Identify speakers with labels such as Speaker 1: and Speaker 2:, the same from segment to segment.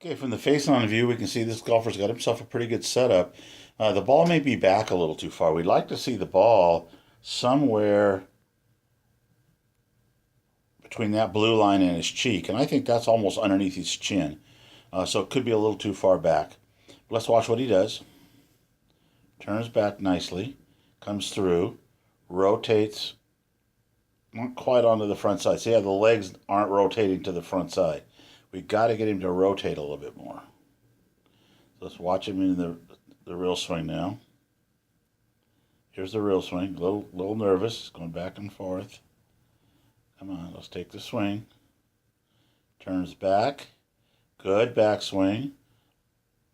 Speaker 1: Okay, from the face-on view, we can see this golfer's got himself a pretty good setup. The ball may be back a little too far. We'd like to see the ball somewhere between that blue line and his cheek, and I think that's almost underneath his chin. So it could be a little too far back. But let's watch what he does. Turns back nicely, comes through, rotates, not quite onto the front side. See how the legs aren't rotating to the front side. We've got to get him to rotate a little bit more. So let's watch him in the real swing now. Here's the real swing. A little nervous, going back and forth. Come on, let's take the swing. Turns back. Good backswing.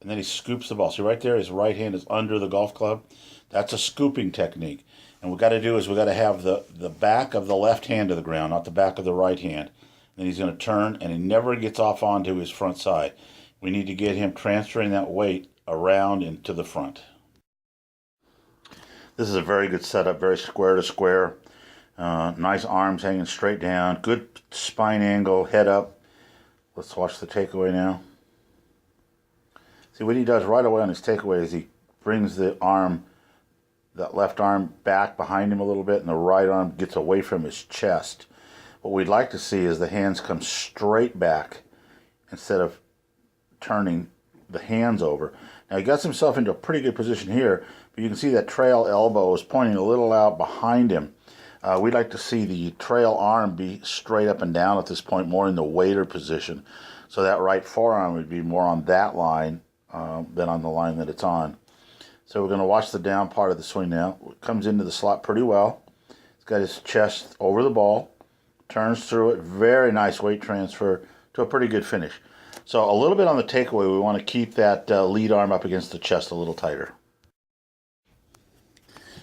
Speaker 1: And then he scoops the ball. See right there, his right hand is under the golf club. That's a scooping technique. And what we've got to do is we've got to have the back of the left hand to the ground, not the back of the right hand. Then he's going to turn, and he never gets off onto his front side. We need to get him transferring that weight around into the front. This is a very good setup, very square to square. Nice arms hanging straight down, good spine angle, head up. Let's watch the takeaway now. See, what he does right away on his takeaway is he brings the arm, that left arm back behind him a little bit, and the right arm gets away from his chest. What we'd like to see is the hands come straight back instead of turning the hands over. Now he gets himself into a pretty good position here, but you can see that trail elbow is pointing a little out behind him. We'd like to see the trail arm be straight up and down at this point, more in the waiter position. So that right forearm would be more on that line than on the line that it's on. So we're going to watch the down part of the swing now. It comes into the slot pretty well. He's got his chest over the ball. Turns through it. Very nice weight transfer to a pretty good finish. So a little bit on the takeaway, we want to keep that lead arm up against the chest a little tighter.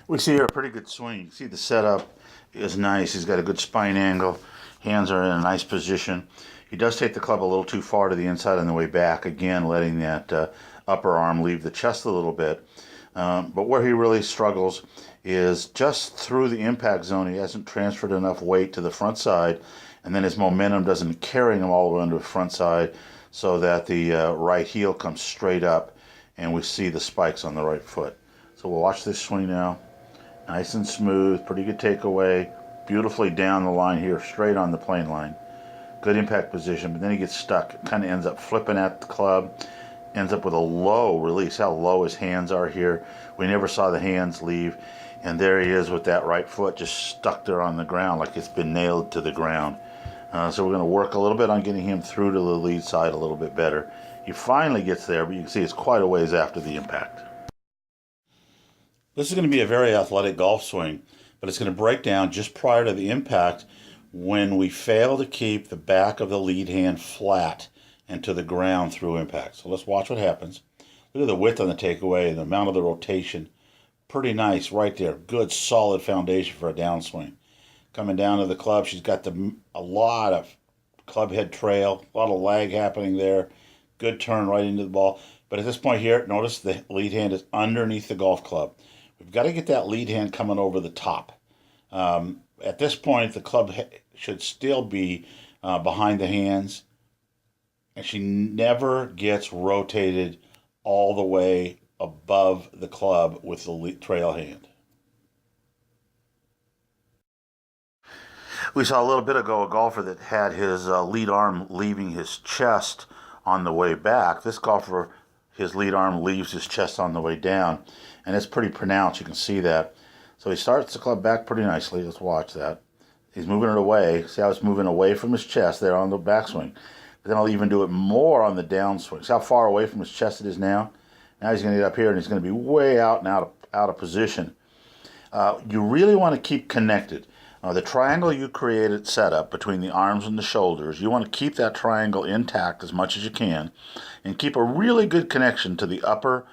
Speaker 1: We see here a pretty good swing. You can see the setup is nice. He's got a good spine angle. Hands are in a nice position. He does take the club a little too far to the inside on the way back. Again, letting that upper arm leave the chest a little bit. But where he really struggles is just through the impact zone. He hasn't transferred enough weight to the front side, and then his momentum doesn't carry him all the way onto the front side so that the right heel comes straight up and we see the spikes on the right foot. So we'll watch this swing now. Nice and smooth, pretty good takeaway, beautifully down the line here, straight on the plane line. Good impact position, but then he gets stuck. Kind of ends up flipping at the club, ends up with a low release. How low his hands are here. We never saw the hands leave. And there he is with that right foot just stuck there on the ground like it's been nailed to the ground. So we're going to work a little bit on getting him through to the lead side a little bit better. He finally gets there, but you can see it's quite a ways after the impact. This is going to be a very athletic golf swing, but it's going to break down just prior to the impact when we fail to keep the back of the lead hand flat and to the ground through impact. So let's watch what happens. Look at the width on the takeaway, the amount of the rotation. Pretty nice right there. Good, solid foundation for a downswing. Coming down to the club, she's got a lot of club head trail, a lot of lag happening there. Good turn right into the ball. But at this point here, notice the lead hand is underneath the golf club. We've got to get that lead hand coming over the top. At this point, the club should still be behind the hands, and she never gets rotated all the way above the club with the trail hand. We saw a little bit ago a golfer that had his lead arm leaving his chest on the way back. This golfer, his lead arm leaves his chest on the way down, and it's pretty pronounced. You can see that. So he starts the club back pretty nicely. Let's watch that. He's moving it away. See how it's moving away from his chest there on the backswing. But then I'll even do it more on the downswing. See how far away from his chest it is now? Now he's going to get up here, and he's going to be way out and out of position. You really want to keep connected. The triangle you created set up between the arms and the shoulders, you want to keep that triangle intact as much as you can and keep a really good connection to the upper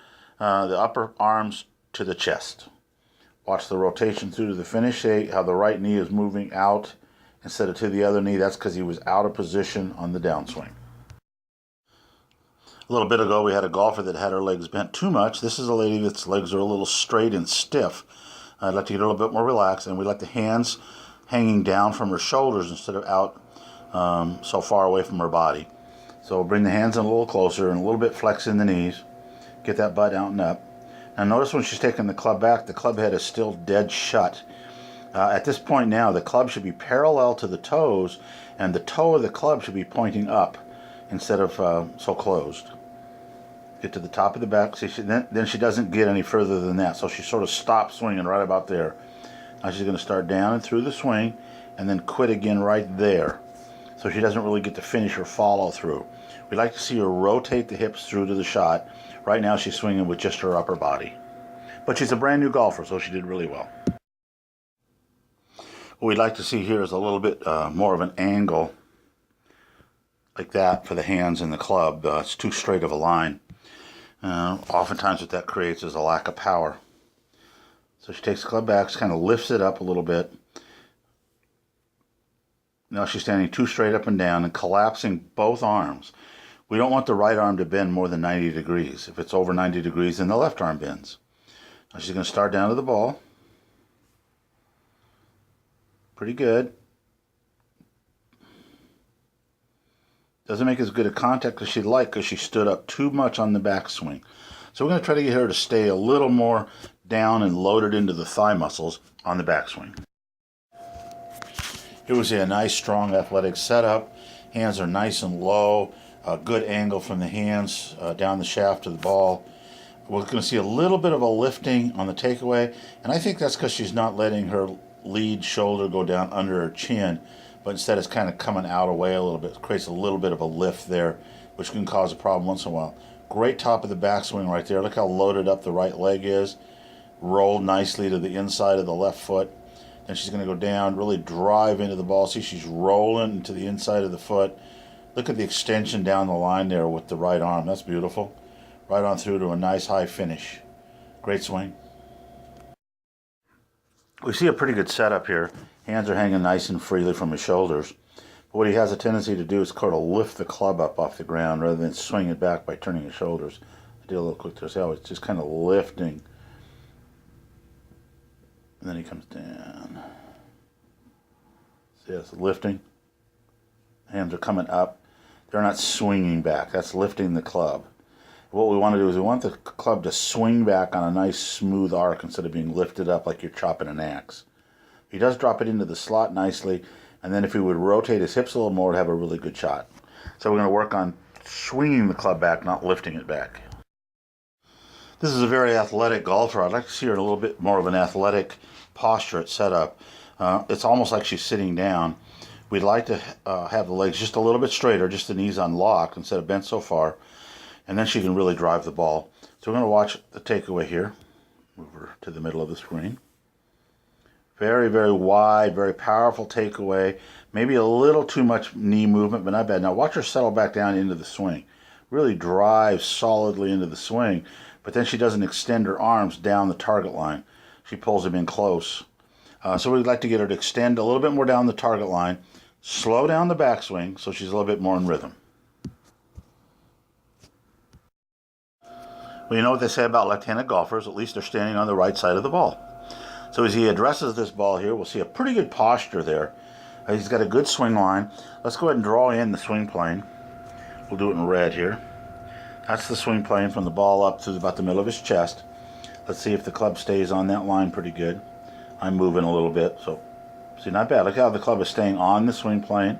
Speaker 1: arms to the chest. Watch the rotation through to the finish. See how the right knee is moving out instead of to the other knee. That's because he was out of position on the downswing. A little bit ago we had a golfer that had her legs bent too much. This is a lady that's legs are a little straight and stiff. I'd like to get her a little bit more relaxed, and we like the hands hanging down from her shoulders instead of out so far away from her body. So bring the hands in a little closer and a little bit flex in the knees. Get that butt out and up. Now notice when she's taking the club back, the club head is still dead shut. At this point now, the club should be parallel to the toes, and the toe of the club should be pointing up instead of so closed. Get to the top of the back. See, then she doesn't get any further than that, so she sort of stops swinging right about there. Now she's going to start down and through the swing, and then quit again right there. So she doesn't really get to finish her follow through. We'd like to see her rotate the hips through to the shot. Right now she's swinging with just her upper body. But she's a brand new golfer, so she did really well. What we'd like to see here is a little bit more of an angle like that for the hands and the club. It's too straight of a line. Oftentimes what that creates is a lack of power. So she takes the club back, kind of lifts it up a little bit. Now she's standing too straight up and down and collapsing both arms. We don't want the right arm to bend more than 90 degrees. If it's over 90 degrees, then the left arm bends. Now she's going to start down to the ball. Pretty good. Doesn't make as good a contact as she'd like because she stood up too much on the backswing. So we're going to try to get her to stay a little more down and loaded into the thigh muscles on the backswing. Here we see a nice, strong, athletic setup. Hands are nice and low. A good angle from the hands down the shaft of the ball. We're going to see a little bit of a lifting on the takeaway, and I think that's because she's not letting her lead shoulder go down under her chin, but instead it's kind of coming out away a little bit. It creates a little bit of a lift there, which can cause a problem once in a while. Great top of the backswing right there. Look how loaded up the right leg is. Rolled nicely to the inside of the left foot. Then she's going to go down, really drive into the ball. See, she's rolling to the inside of the foot. Look at the extension down the line there with the right arm. That's beautiful. Right on through to a nice high finish. Great swing. We see a pretty good setup here. Hands are hanging nice and freely from his shoulders. But what he has a tendency to do is kind of lift the club up off the ground rather than swing it back by turning his shoulders. I did a little quick there. See how it's just kind of lifting. And then he comes down. See, it's lifting. Hands are coming up. They're not swinging back. That's lifting the club. What we want to do is we want the club to swing back on a nice smooth arc instead of being lifted up like you're chopping an axe. He does drop it into the slot nicely, and then if he would rotate his hips a little more, he'd have a really good shot. So we're going to work on swinging the club back, not lifting it back. This is a very athletic golfer. I'd like to see her in a little bit more of an athletic posture at setup. It's almost like she's sitting down. We'd like to have the legs just a little bit straighter, just the knees unlocked instead of bent so far. And then she can really drive the ball. So we're going to watch the takeaway here. Move her to the middle of the screen. Very, very wide, very powerful takeaway. Maybe a little too much knee movement, but not bad. Now watch her settle back down into the swing. Really drives solidly into the swing, but then she doesn't extend her arms down the target line. She pulls them in close. So we'd like to get her to extend a little bit more down the target line, slow down the backswing so she's a little bit more in rhythm. Well, you know what they say about left-handed golfers, at least they're standing on the right side of the ball. So as he addresses this ball here, we'll see a pretty good posture there. He's got a good swing line. Let's go ahead and draw in the swing plane. We'll do it in red here. That's the swing plane from the ball up to about the middle of his chest. Let's see if the club stays on that line pretty good. I'm moving a little bit, so see, not bad. Look how the club is staying on the swing plane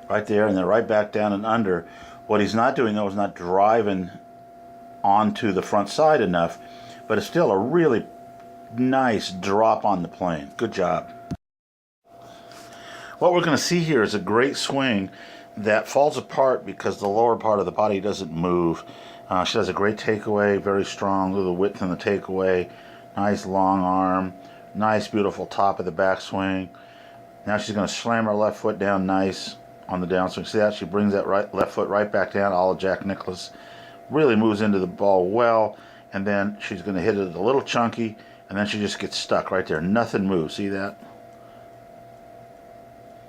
Speaker 1: right there, and then right back down and under. What he's not doing, though, is not driving onto the front side enough, but it's still a really nice drop on the plane. Good job. What we're going to see here is a great swing that falls apart because the lower part of the body doesn't move. She has a great takeaway, very strong, little width in the takeaway, nice long arm, nice beautiful top of the backswing. Now she's going to slam her left foot down nice on the downswing. See that? She brings that left foot right back down, a la Jack Nicklaus. Really moves into the ball well, and then she's going to hit it a little chunky, and then she just gets stuck right there. Nothing moves. See that?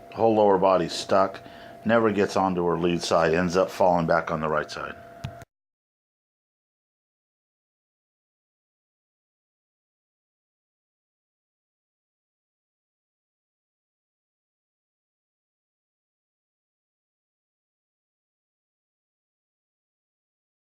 Speaker 1: The whole lower body's stuck. Never gets onto her lead side. Ends up falling back on the right side.